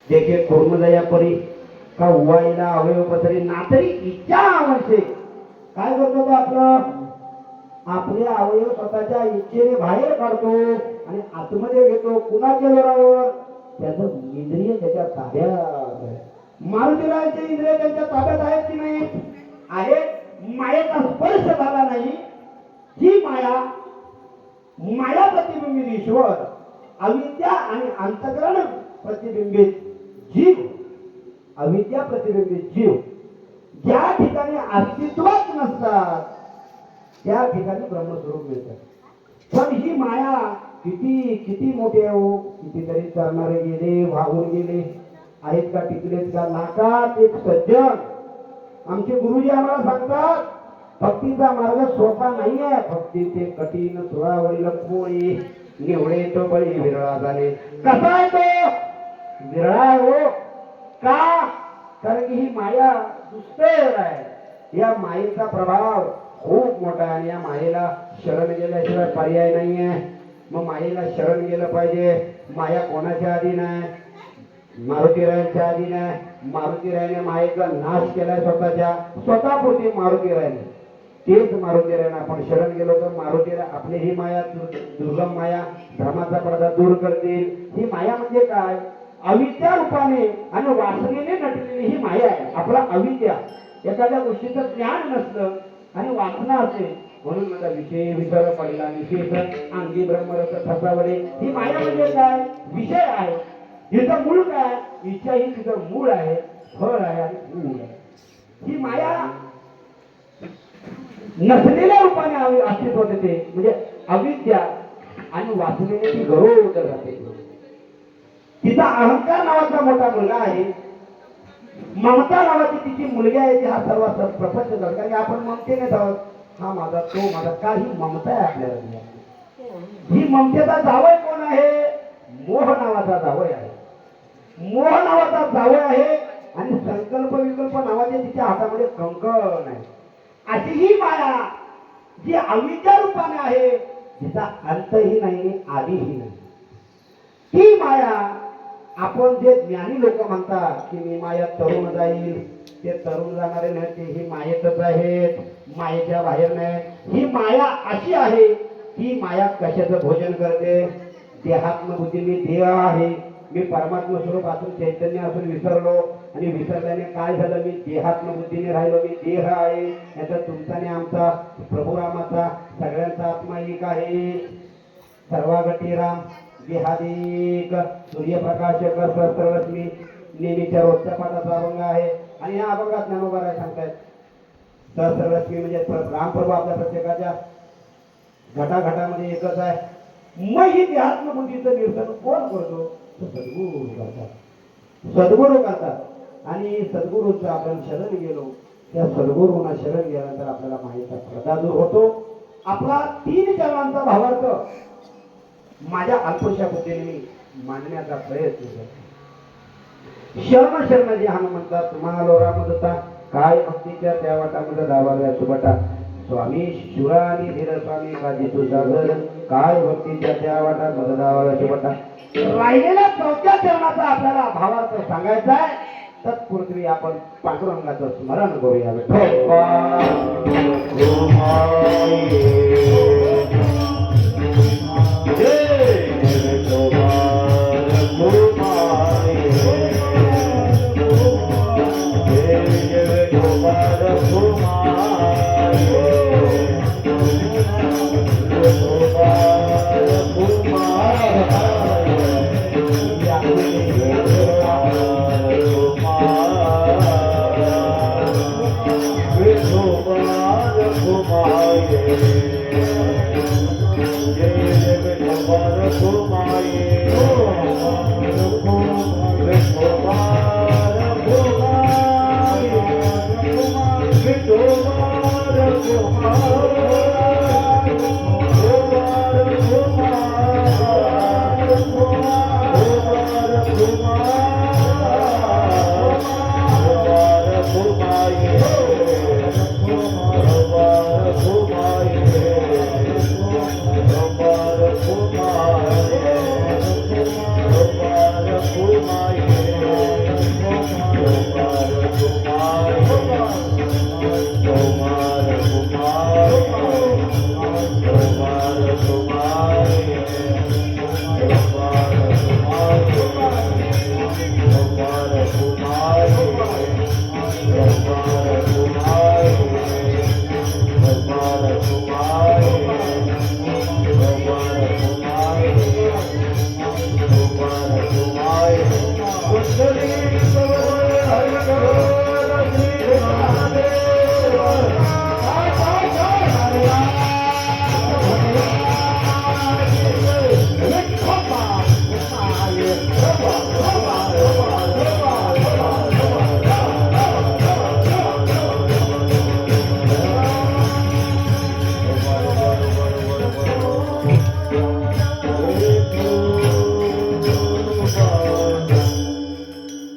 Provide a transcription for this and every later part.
JK कुर्मदया परी का उवाईला अवयव पसरी नातरी इच्छा आवडते. काय करतो तो आपलं आपले अवयव स्वतःच्या इच्छेने बाहेर काढतो आणि आतमध्ये घेतो. कुणाच्या जोरावर? त्याचं इंद्रिय त्याच्या ताब्यात आहे. मारुतीरायाचे इंद्रिय त्यांच्या ताब्यात आहेत की नाही? आहेत. मायेचा स्पर्श झाला नाही. ही माया माया प्रतिबिंबित ईश्वर, अविद्या आणि अंतःकरण प्रतिबिंबित जीव, अविद्या प्रतिबिंबित जीव ज्या ठिकाणी अस्तित्वात नसतात त्या ठिकाणी ब्रह्मस्वरूप मिळतात. पण ही माया किती किती मोठी आहे हो. कितीतरी चालणारे गेले, वाहून गेले आहेत का? टिकलेत का? लाखात एक सज्जन. आमचे गुरुजी आम्हाला सांगतात भक्तीचा मार्ग सोपा नाही आहे. भक्तीचे कठीण सुरावरील पोळी निवडे तो बळी विरळा झाले. कसा आहे तो? विरळा आहे हो. का? कारण की ही माया दुष्टेर आहे. या मायेचा प्रभाव खूप मोठा आहे आणि या मायेला शरण गेल्याशिवाय पर्याय नाहीये. मग मायेला शरण गेलं पाहिजे. माया कोणाच्या अधीन आहे? मारुतीरायांच्या अधीन आहे. मारुतीरायाने मायेचा नाश केलाय स्वतःपुरती मारुतीरायाने. तेच मारुतीरायाने आपण शरण गेलो तर मारुतीराय आपली ही माया दुर्गम माया धर्माचा पडदा दूर करतील. ही माया म्हणजे काय? अविद्या रूपाने आणि वासनेने नटलेली ही माया आहे. आपला अविद्या. एखाद्या गोष्टीचं ज्ञान नसतं आणि वासना असेल म्हणून माझा विषय विसर पडला. विशेष अंगी ब्रह्मरस ठसावले. ही माया म्हणजे काय? विषय आहे. हिचं मूळ काय? इच्छा ही तिचं मूळ आहे, फळ आहे आणि मूळ आहे. ही माया नसलेल्या रूपाने अस्तित्वात येते. म्हणजे अविद्या आणि वासनेने ती गरोदर राहते. तिचा अहंकार नावाचा मोठा मुलगा आहे. ममता नावाची तिची मुलगी आहे. ती हा सर्व प्रपंच झाला. कारण आपण ममतेने आहोत. हा माझा, तो माझा. काही ममता आहे आपल्याला. ही ममतेचा जावई कोण आहे? मोह नावाचा जावई आहे. मोह नावाचा जावई आहे आणि संकल्प विकल्प नावाचे तिच्या हातामध्ये कंकण आहे. अशी ही माया जी अविद्या रूपाने आहे, तिचा अंतही नाही आदिही नाही. ती माया आपण जे ज्ञानी लोक म्हणतात की मी माया तरुण जाईल, ते तरुण जाणारे नाही. ते ही मायेतच आहेत, मायेच्या बाहेर नाही. ही माया अशी आहे. ही माया कशाचं भोजन करते? देहात्म बुद्धी. मी देह आहे, मी परमात्मा स्वरूप असून चैतन्य असून विसरलो आणि विसरल्याने काय झालं? मी देहात्म बुद्धीने राहिलो. मी देह आहे. याचा तुमचा आणि आमचा प्रभू रामाचा सगळ्यांचा आत्मा एक आहे. सर्वागती राम देहादिक सूर्यप्रकाशक सहस्ररश्मी नेहमीच्या रोजच्या पाठाचा अभंग आहे. आणि या अभंगात ज्ञानोबा राय सांगतायत सहस्ररश्मी म्हणजे रामप्रभू आपल्या प्रत्येकाच्या घटाघटामध्ये एकच आहे. मग ही देहात्म बुद्धीचं निरसन कोण करतो? सद्गुरू करतात. सद्गुरू करतात. आणि सद्गुरूचं आपण शरण गेलो, त्या सद्गुरूंना शरण गेल्यानंतर आपल्याला मायेचा पडदा दूर होतो. आपला 3 चरणांचा भावार्थ माझ्या अल्पशा बुद्धीने मी मांडण्याचा प्रयत्न करतो. शरण शरण जे हनुमंता तुम्हाला रामदत्ता काय भक्तीच्या त्या वाटामध्ये दाबाव्या सुबटा स्वामी शुरा आणि धीर स्वामी काजी तुझागर काय भक्तीच्या त्या वाटामध्ये दाबाव्या सुबटा. राहिलेल्या 4थ्या चरणाचा आपल्याला भावार्थ सांगायचा आहे. तत्पूर्वी आपण पांडुरंगाचं स्मरण करूया.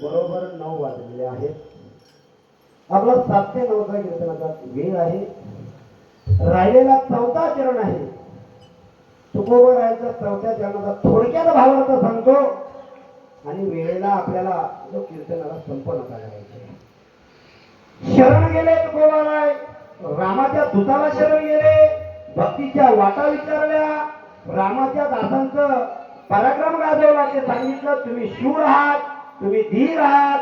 बरोबर 9 वाजलेले आहेत. आपला 7 ते 9 चा कीर्तनाचा वेळ आहे. राहिलेला 4था चरण आहे. तुकोबरायांचा 4थ्या चरणाचा थोडक्यात भावार्थ सांगतो आणि वेळेला आपल्याला जो कीर्तनाला संपन्न करायचे. शरण गेले तुकोबराय, रामाच्या दूताला शरण गेले, भक्तीच्या वाटा विचारल्या, रामाच्या दासांचं पराक्रम गाजवला. ते सांगितलं तुम्ही शूर आहात, तुम्ही धीर आहात,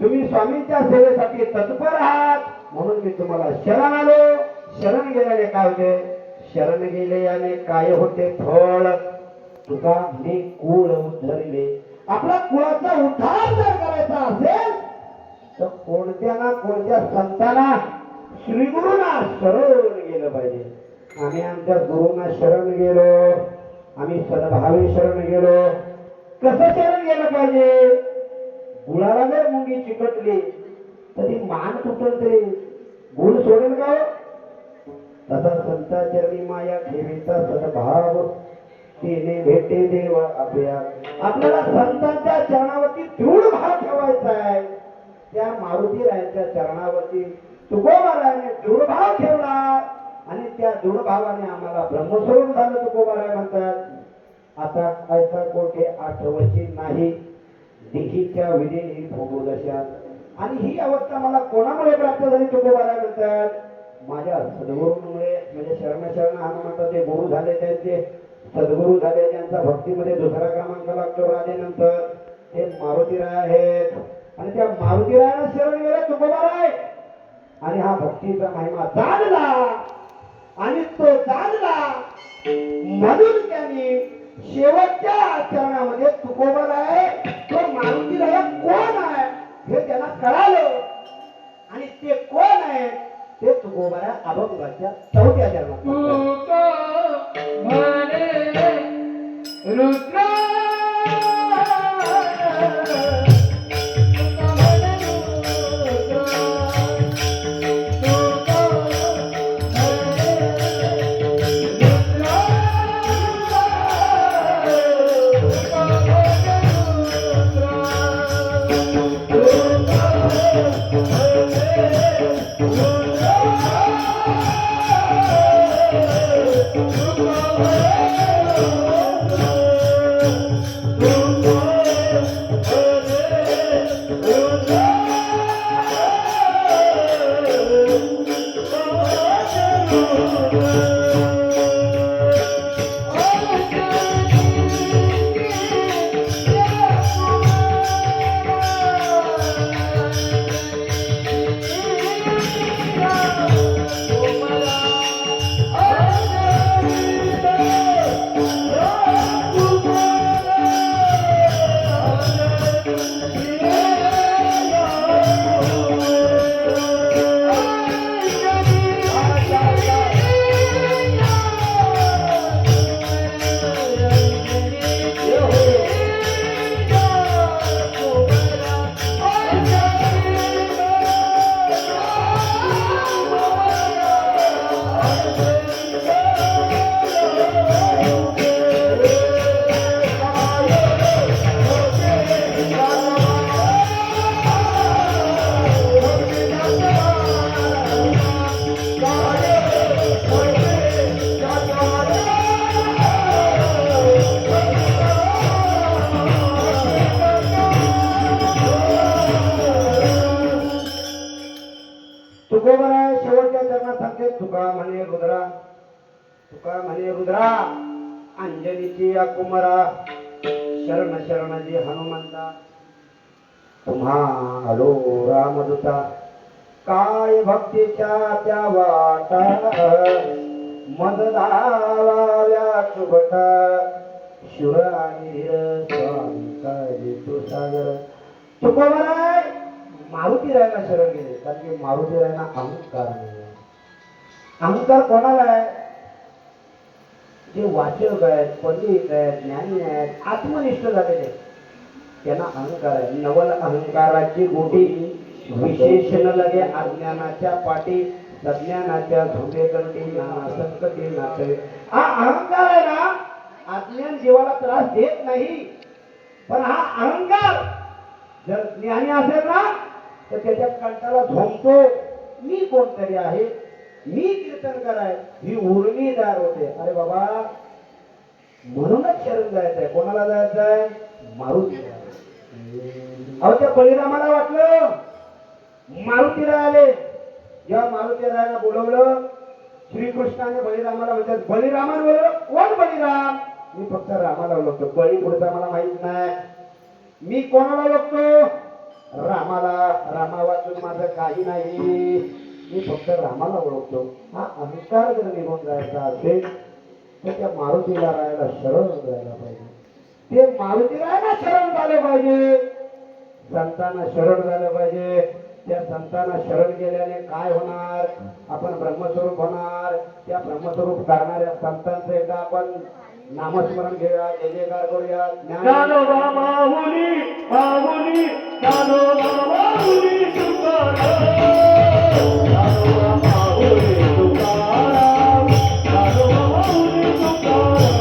तुम्ही स्वामींच्या सेवेसाठी तत्पर आहात, म्हणून मी तुम्हाला शरण आलो. शरण गेल्याने काय होते? शरण गेले याने काय होते फळ? तुका मी कुळ उद्धरले. आपला कुळाचा उद्धार जर करायचा असेल तर कोणत्या ना कोणत्या संतांना श्रीगुरूंना शरण गेलं पाहिजे. आम्ही आमच्या गुरुंना शरण गेलो, आम्ही सद्भावी शरण गेलो. कसं शरण गेलं पाहिजे? गुळाला जर मुंगी चिकटली तर ती मान तुटल तरी गुळ सोडेल का? तसा संता चरणी माया ठेवीचा सद्भाव तिने भेटे देवा आपल्या. आपल्याला संतांच्या चरणावरती दृढ भाव ठेवायचा आहे. त्या मारुतीरायांच्या चरणावरती तुकोबारायाने दृढ भाव ठेवला आणि त्या दृढ भावाने आम्हाला ब्रह्मस्वरूप झालं. तुकोबाराय म्हणतात आता ऐसा कोठे आठवची नाही, दिघीच्या विधी भोगू दशा. आणि ही अवस्था मला कोणामुळे प्राप्त झाली? तुकोबाराय म्हणतात माझ्या सद्गुरूंमुळे. म्हणजे शरण शरण हनुमंत ते गुरु झाले, त्यांचे सद्गुरु झाले, ज्यांचा भक्तीमध्ये दुसरा क्रमांक लागतो राधेनंतर, ते मारुतीराय आहेत. आणि त्या मारुतीरायाला शरण गेले तुकोबाराय आणि हा भक्तीचा महिमा जाणला. आणि तो जाणला म्हणून त्यांनी शेवटच्या चरणामध्ये तुकोबाराय तो मारुतीराय कोण आहे हे त्यांना कळालं. आणि ते कोण आहे ते तुकोबाराय अभंगाच्या 4थ्या चरणात तुकोबाराय शेवटच्या चरणात सांगते तुका म्हणे रुद्रा, तुका म्हणे रुद्रा अंजनीची या कुमारा, शरण शरण जी हनुमंता. तुम्हा आलो रामदूता, काय भक्तीच्या त्या वाटा, मद धावाव्या चुबटा, शुर आणि धीर स्वामी काय तू सागर. तुकोबाराय मारुती रायाला शरण गेले, कारण की मारुती रायाला अहंकार नाही. अहंकार कोणाला आहे? जे वाचक आहेत, पंडित आहेत, ज्ञानी आहेत, आत्मनिष्ठ झालेले आहेत, त्यांना अहंकार आहे. नवल अहंकाराची गोटी, विशेषण लगे अज्ञानाच्या पाठी, सज्ञानाच्या झोंबेकरटी नाना संकटी नाते. हा अहंकार आहे ना, अज्ञान जीवाला त्रास देत नाही, पण हा अहंकार जर ज्ञानी असेल ना तर त्याच्या कंठाला झोंबतो. मी कोणतरी आहे, मी कीर्तनकार आहे, ही उर्मी तयार होते. अरे बाबा, म्हणूनच शरण जायचंय. कोणाला जायचंय? मारुती. अहो त्या बळीरामाला वाटलं मारुती रायाले. जेव्हा मारुती रायाला बोलवलं, श्रीकृष्णाने बळीरामाला म्हणतात, बळीरामाने बोलवलं. कोण बळीराम? मी फक्त रामाला ओळखतो, बळी पुढचा मला माहित नाही. मी कोणाला ओळखतो? रामाला. रामा वाचून माझं काही नाही, मी फक्त रामाला ओळखतो. हा अहंकार जर निघून जायचा असेल तर त्या मारुतीला राहायला शरण जायला पाहिजे. ते मारुती राहायला शरण झालं पाहिजे, संतांना शरण झालं पाहिजे. त्या संतांना शरण गेल्याने काय होणार? आपण ब्रह्मस्वरूप होणार. त्या ब्रह्मस्वरूप करणाऱ्या संतांचं एकदा आपण नामस्मरण घेऊया, जय जयकार करूया. ज्ञानोबा माऊली माऊली, ज्ञानोबा माऊली तुकाराम, ज्ञानोबा माऊली तुकाराम, ज्ञानोबा माऊली तुकाराम.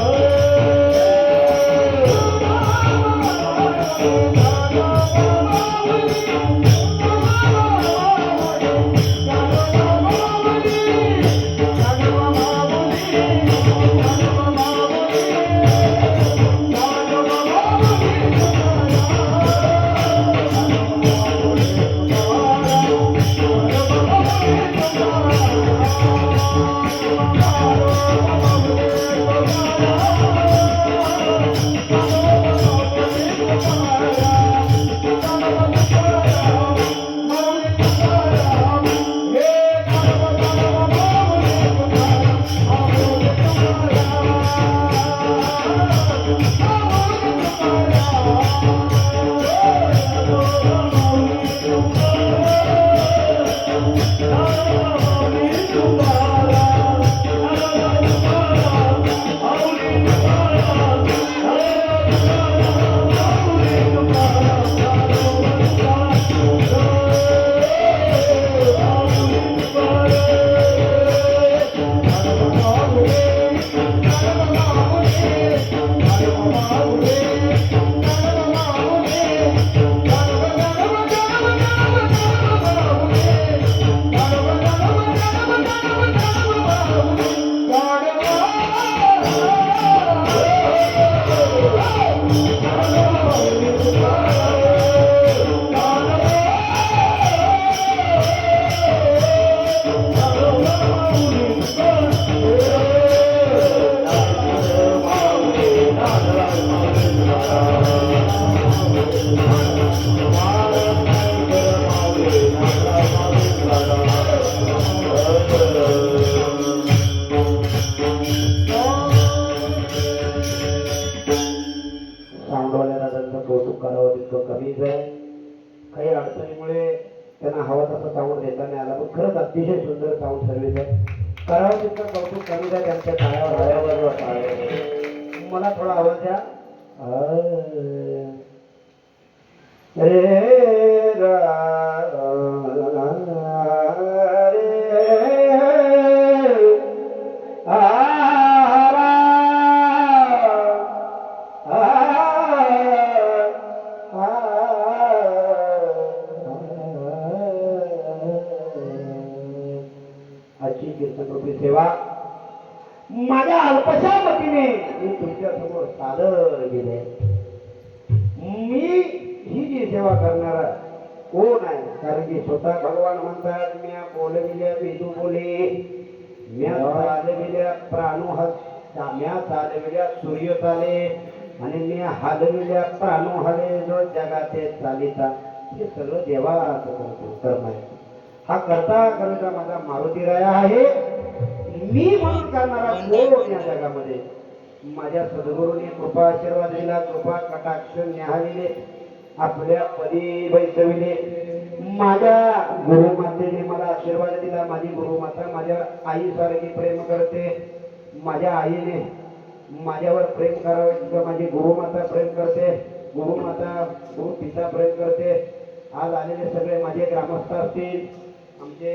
काही अडचणीमुळे त्यांना हवा तसा साऊंड देता नाही आला, पण खरंच अतिशय सुंदर साऊंड सर्व्हिस आहे. करावं तितकं कौतुक कमी द्या त्यांच्या टाळ्यावर. मला थोडा आवाज द्या. रे आजची कीर्तनरूपी सेवा माझ्या अल्पशा मतीने मी तुमच्या समोर सादर केले. मी ही जी सेवा करणारा कोण आहे? कारण की स्वतः भगवान म्हणतात, म्या बोलविल्या विदू बोले, म्या चालविल्या प्राणोहत, म्या चालविल्या सूर्य चाले, आणि मी हालविल्या प्राणो हले, जो जगाते चालिता. हे सगळं देवाचं कर्म आहे. हा करता करता माझा मारुती राया आहे. मी म्हणून करणारा कोण या जगामध्ये? माझ्या सद्गुरूने कृपा आशीर्वाद दिला, कृपा कटाक्ष न्याहाळले. आपल्या पदी वैसविले माझ्या गुरुमातेने मला आशीर्वाद दिला. माझी गुरुमाता माझ्या आईसारखी प्रेम करते. माझ्या आईने माझ्यावर प्रेम करावे तिथं माझी गुरुमाता प्रेम करते. गुरुमाता गुरु पिता प्रेम करते. आज आलेले सगळे माझे ग्रामस्थ असतील. आमचे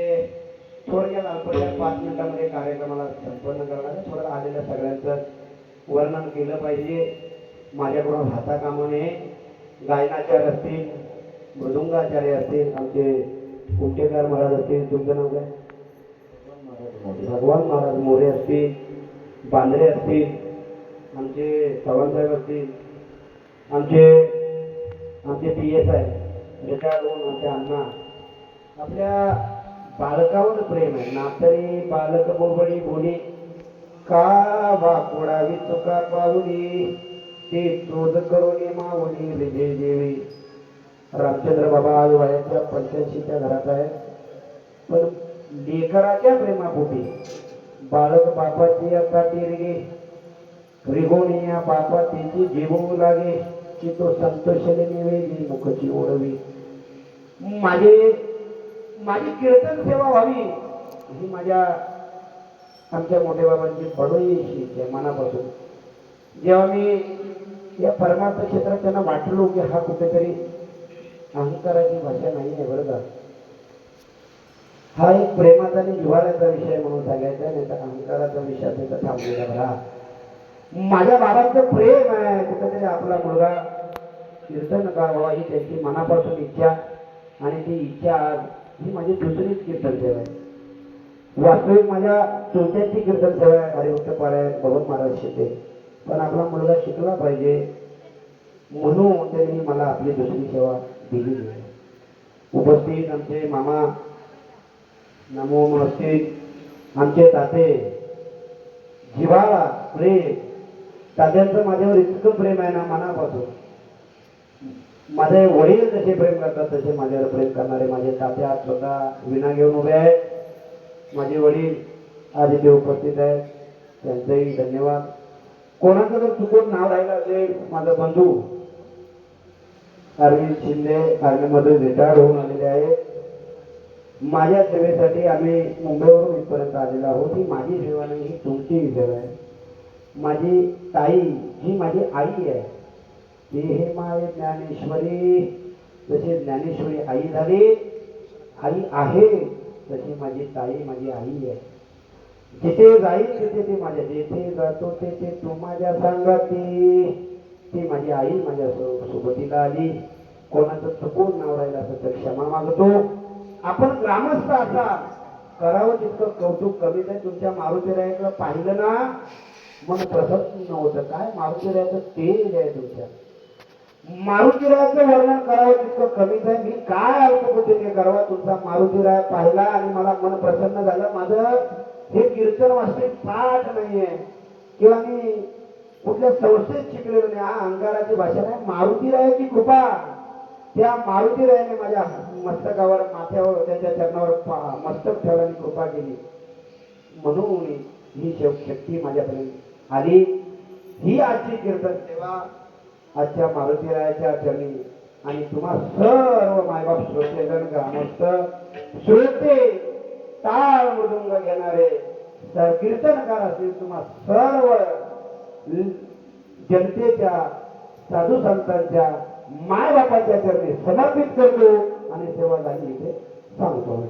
थोडक्यात अल्पशा 5 मिनिटांमध्ये कार्यक्रमाला संपन्न करणार आहे. थोडं आलेल्या सगळ्यांचं वर्णन केलं पाहिजे. माझ्याकडून हाता कामाने गायनाचार्य असतील, मृदुंगाचार्य असतील, आमचे कुमटेकर महाराज असतील, तुमचं नाव काय? भगवान महाराज मोरे असतील, बांद्रे असतील, आमचे चव्हाणसाहेब असतील, आमचे PSI रिटायर्ड होऊन आमचे अण्णा. आपल्या बालकावर प्रेम आहे. नातरी बालक बोबडी बोली का वाकोडावी चुका पाहुली ते चोद करोनी माऊली रिजे देवी. रामचंद्र बाबा आज वयाच्या 85च्या घरात आहे. पण लेकराच्या प्रेमापोटी बालक बापाची आता टिरगे रिगोनिया बापा तिची जीवू लागे की तो संतोषले निवेली मुखची ओढवी. माझी कीर्तन सेवा व्हावी ही माझ्या आमच्या मोठ्या बाबांची बडोई आहे मनापासून. जेव्हा मी या परमार्थ क्षेत्रात त्यांना वाटलो की हा कुठेतरी अहंकाराची भाषा नाही आहे बरं का, हा एक प्रेमाचा आणि जिव्हाळ्याचा विषय म्हणून सांगायचा, नाही तर अहंकाराचा विषय त्याचा थांबलेला बरा. माझ्या बाबांचं प्रेम आहे. कुठेतरी आपला मुलगा कीर्तन करावा ही त्यांची मनापासून इच्छा. आणि ती इच्छा आज ही माझी दुसरीच कीर्तन सेवा आहे. वास्तविक माझ्या चौथ्याची कीर्तन सेवा आहे. हरिभक्त पारायण भगवत महाराज शिकते. पण आपला मुलगा शिकला पाहिजे म्हणून त्यांनी मला आपली दुसरी सेवा दिली. उपस्थित आमचे मामा नमो असतील, आमचे ताते, जिव्हाळा प्रेम, तात्यांचं माझ्यावर इतकं प्रेम आहे ना मनापासून. माझे वडील जसे प्रेम करतात तसे माझ्यावर प्रेम करणारे माझे ताते आज स्वतः विना घेऊन उभे आहेत. माझे वडील आज इथे उपस्थित आहेत, त्यांचेही धन्यवाद. कोणाचं जर चुकून नाव राहिलं असेल, माझा बंधू अरविंद शिंदे आर्मीमध्ये रिटायर होऊन आलेले आहेत. माझ्या सेवेसाठी आम्ही मुंबईवरून इथपर्यंत आलेलो आहोत. ही माझी सेवा नाही, ही तुमची सेवा आहे. माझी ताई जी माझी आई आहे ती हे माय ज्ञानेश्वरी, जशी ज्ञानेश्वरी आई झाली आई आहे तशी माझी ताई माझी आई आहे. जिथे जाईल तिथे ती माझ्या, जिथे जातो तिथे तू माझ्या सांगती. ती माझी आई माझ्या सोबतीला आली. कोणाचं चुकून नाव राहिलं असं तर क्षमा मागतो. आपण ग्रामस्थ असा करावं तितकं कौतुक कमीच आहे. तुमच्या मारुतीरायाकडे पाहिलं ना मन प्रसन्न होतं. काय मारुतीरायाचं तेज आहे तुमच्या. मारुतीरायाचं वर्णन करावं तितकं कमीच आहे. मी काय अल्पबुद्धीने करावा, तुमचा मारुतीराय पाहिला आणि मला मन प्रसन्न झालं. माझं हे कीर्तन वास्तविक पाठ नाहीये किंवा मी कुठल्या संस्थेत शिकलेलो नाही. हा अंगाराची भाषा नाही. मारुतीरायाची कृपा, त्या मारुतीरायाने माझ्या मस्तकावर माथ्यावर त्याच्या चरणावर मस्तक ठेवल्याने कृपा केली म्हणून ही शक्ती माझ्यापर्यंत आली. ही आजची कीर्तन सेवा आजच्या मारुतीरायाच्या चरणी आणि तुम्हा सर्व मायबाप श्रोतेगण ग्रामस्थ श्रोते टाळ मृदुंग घेणारे कीर्तनकार असतील तुम्हा सर्व जनतेच्या साधू संतांच्या मायबापाच्या चरणी समर्पित करतो आणि सेवा झाली इथे सांगतो.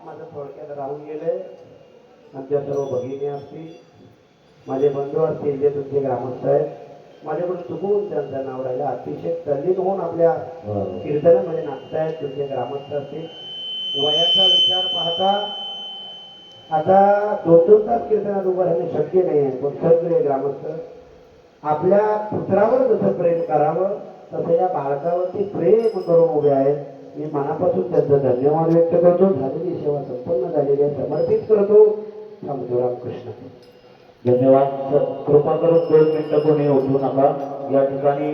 माझं थोडक्यात राहून गेले. आमच्या सर्व भगिनी असतील, माझे बंधू असतील, जे तुमचे ग्रामस्थ आहेत, माझ्याकडून चुकून त्यांचं नाव राहिलं. अतिशय तल्लीन होऊन आपल्या कीर्तनामध्ये नाचतायत तुमचे ग्रामस्थ असतील. वयाचा विचार पाहता आता 2-2 तास कीर्तनात उभं राहणे शक्य नाही आहे. पण सगळे ग्रामस्थ आपल्या पुत्रावर जसं प्रेम करावं तसं या बाळकावरती प्रेम करून उभे आहेत. मी मनापासून त्यांचा धन्यवाद व्यक्त करतो. झालेली सेवा संपन्न झालेली आहे, समर्पित करतो. थांबतो. रामकृष्ण. धन्यवाद. कृपा करून 2 मिनिटं कोणी उठू नका. या ठिकाणी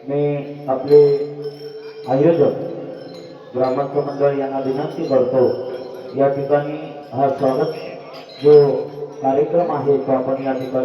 मी आपले आयोजक ग्रामस्थ मंडळ यांना विनंती करतो, या ठिकाणी हा स्वागत जो कार्यक्रम आहे तो आपण या ठिकाणी